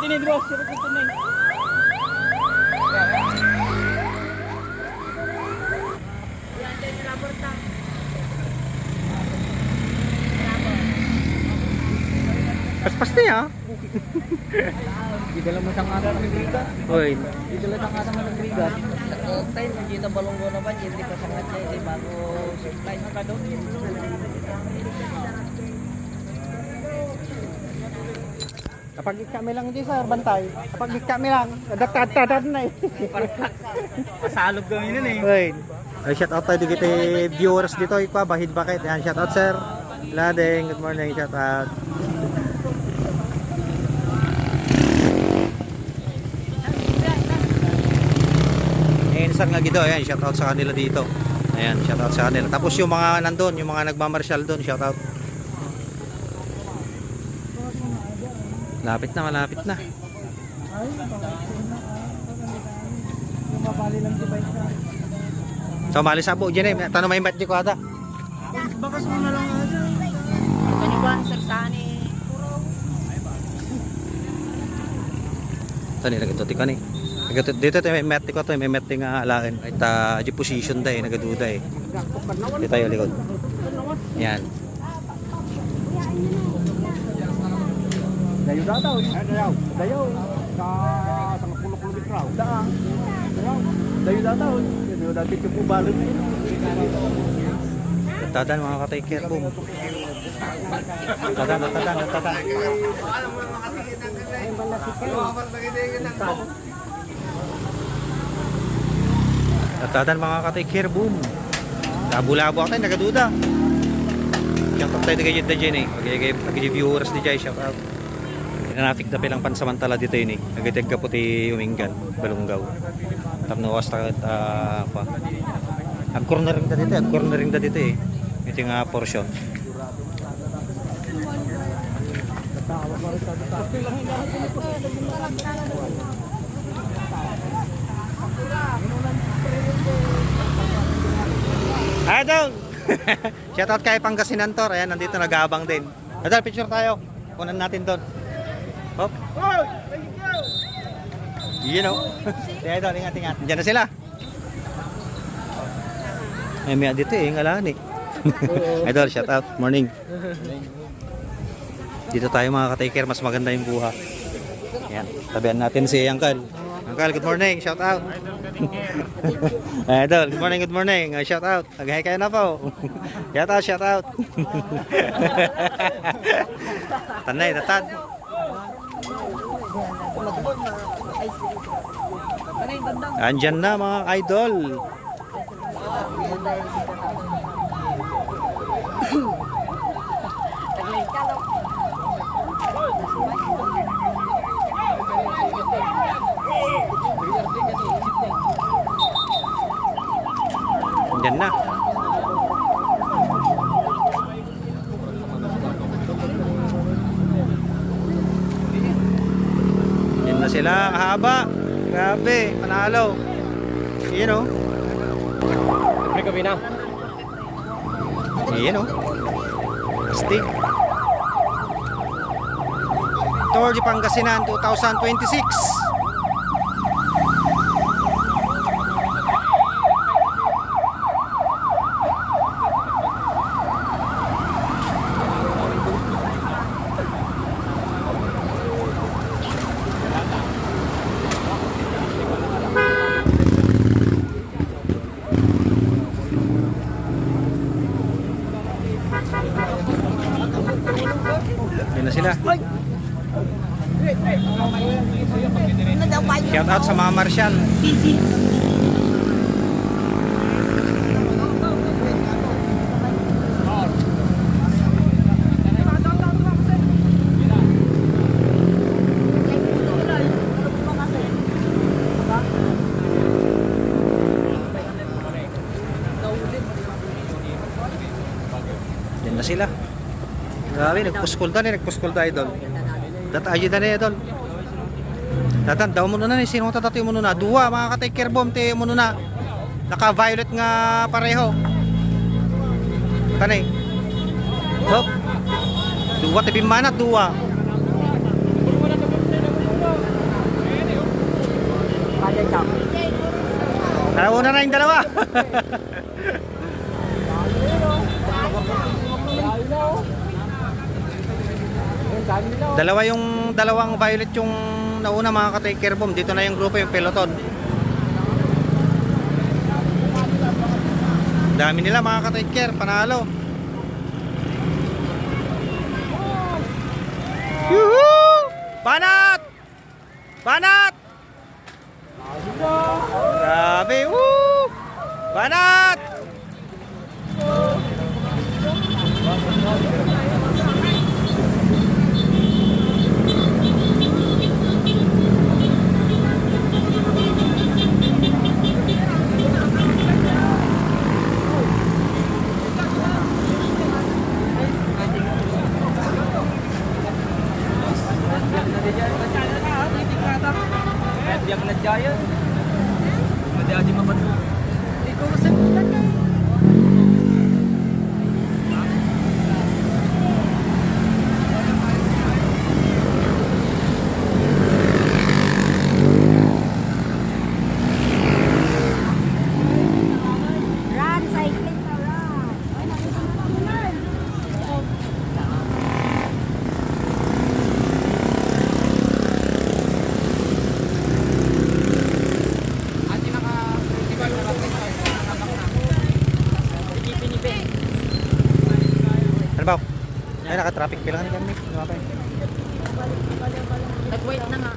Tini, bro. Sirap ito na. Paspas niya. Di dalam mo sang araw ng liga. Hoy. Di dalam sang araw ng liga. Sa time, nandito balonggo na ba? Hindi pa sa nga siya, bago supply na ka doon. Kapag kami lang di sir, bantay. Kapag kami lang, datat na eh. Pasalog kami nun eh. Hoy. Ay, shout out tayo dito viewers dito, ikwa bahid bakit. Yan, shout out sir. Lading, good morning, shout out. Saan nga gido, ayan, shout out sa kanila dito. Ayan, shout out sa kanila. Tapos yung mga nandun, yung mga nagmamarsyal doon, shout out. Malapit na, malapit na. So, mali sa po dyan eh. Tanong may mat di ko ata. Bakas mo na lang aja. Ano ba ang sagsani? Ito ni, nagatuti ka ni. Dito may mat ko to, may mat nga alain. Ita di position da eh, nagaduda eh. Dito tayo likod. Yan. Dayo daw. Dayo. Sa 10 kilometro. Daang. Dayo daw. Dayo dati yung ubalon na yun. Tadan mga ka-take care, boom. Tadan. Tadan mga ka-take care, boom. Labo-labo ako tayo, nagaduda. Shout out tayo dito dyan eh. Pag-viewers di dyan, shout out. Traffic na pilang pansamantala dito yun eh. Nagadag ka puti Umingan, Balunggaw. Tamnawas ta pa. Ang cornering da dito eh. Ito yung portion. Idol! Shout out kay Pangasinan Tor. Ayan, nandito nag-aabang din. Idol, picture tayo. Kunan natin doon. Hop. You know. Kaya Idol, ingat. Diyan na sila. Ay, may dito eh, ngalaan eh. Idol, shout out. Morning. Dito tayo mga ka-taker, mas maganda yung buha. Ayan, tabihan natin si Uncle. Uncle, good morning. Shout out. Idol, good morning. Shout out. Nag-hi kayo na po. Shout out. Tanay, tatad. Andyan na mga idol. Andyan na. Andyan na sila. Haba. Grabe. Panalo. You know. Break up na. You know. Stig. Tour de Pangasinan 2026. Yan na sila. Shout out sa mga marshal. Yan na sila. Grabe, nagpuskol ta idol. Dataji na idol. Datan daw mo na ni sino tatati mo na. Duwa mga ka-take care bomb te mo na. Naka-violet nga pareho. Tanay. Hop. Dua, tibim manat, dua. Nauna na yung dalawa. Dalawang violet yung nauna mga ka-take care boom. Dito na yung grupo, yung peloton. Dami nila mga ka-take care, panalo. Yuhuu! Banat! Banat! Grabe, woo! Banat! Yang najaya. Madi mabat. Ikaw sa Run, cycling na run. Ay, nakikita mo na. Ano ba? Ay, naka-traffic pila ka ni Carmen. nag-wait na nga.